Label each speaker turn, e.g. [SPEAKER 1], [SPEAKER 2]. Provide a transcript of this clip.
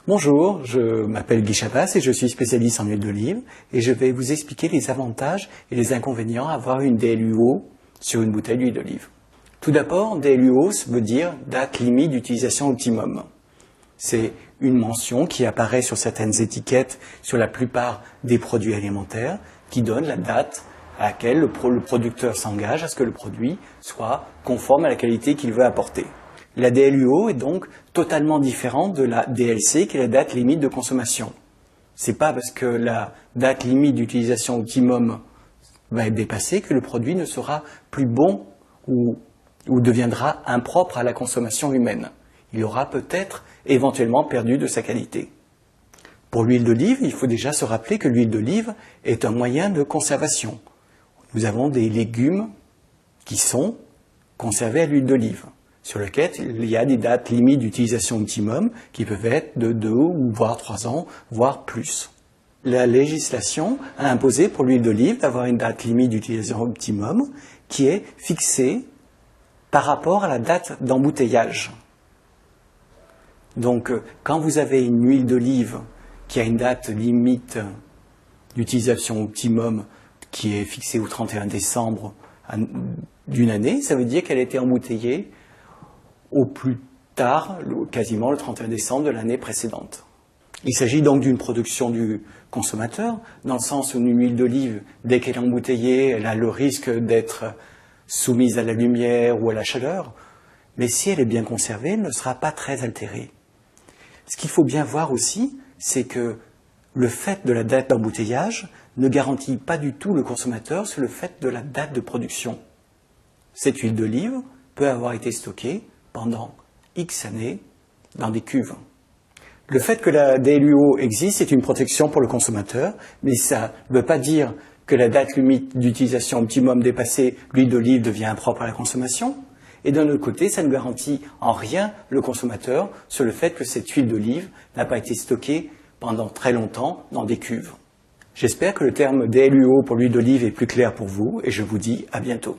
[SPEAKER 1] Bonjour, je m'appelle Guy Chabas et je suis spécialiste en huile d'olive et je vais vous expliquer les avantages et les inconvénients à avoir une DLUO sur une bouteille d'huile d'olive. Tout d'abord, DLUO veut dire date limite d'utilisation optimum. C'est une mention qui apparaît sur certaines étiquettes sur la plupart des produits alimentaires qui donne la date à laquelle le producteur s'engage à ce que le produit soit conforme à la qualité qu'il veut apporter. La DLUO est donc totalement différente de la DLC, qui est la date limite de consommation. C'est pas parce que la date limite d'utilisation optimum va être dépassée que le produit ne sera plus bon ou deviendra impropre à la consommation humaine. Il aura peut-être éventuellement perdu de sa qualité. Pour l'huile d'olive, il faut déjà se rappeler que l'huile d'olive est un moyen de conservation. Nous avons des légumes qui sont conservés à l'huile d'olive, sur lequel il y a des dates limites d'utilisation optimum qui peuvent être de 2 ou voire 3 ans, voire plus. La législation a imposé pour l'huile d'olive d'avoir une date limite d'utilisation optimum qui est fixée par rapport à la date d'embouteillage. Donc, quand vous avez une huile d'olive qui a une date limite d'utilisation optimum qui est fixée au 31 décembre d'une année, ça veut dire qu'elle a été embouteillée au plus tard, quasiment le 31 décembre de l'année précédente. Il s'agit donc d'une production du consommateur, dans le sens où une huile d'olive, dès qu'elle est embouteillée, elle a le risque d'être soumise à la lumière ou à la chaleur, mais si elle est bien conservée, elle ne sera pas très altérée. Ce qu'il faut bien voir aussi, c'est que le fait de la date d'embouteillage ne garantit pas du tout le consommateur sur le fait de la date de production. Cette huile d'olive peut avoir été stockée pendant X années dans des cuves. Le fait que la DLUO existe est une protection pour le consommateur, mais ça ne veut pas dire que la date limite d'utilisation optimum dépassée, l'huile d'olive devient impropre à la consommation. Et d'un autre côté, ça ne garantit en rien le consommateur sur le fait que cette huile d'olive n'a pas été stockée pendant très longtemps dans des cuves. J'espère que le terme DLUO pour l'huile d'olive est plus clair pour vous et je vous dis à bientôt.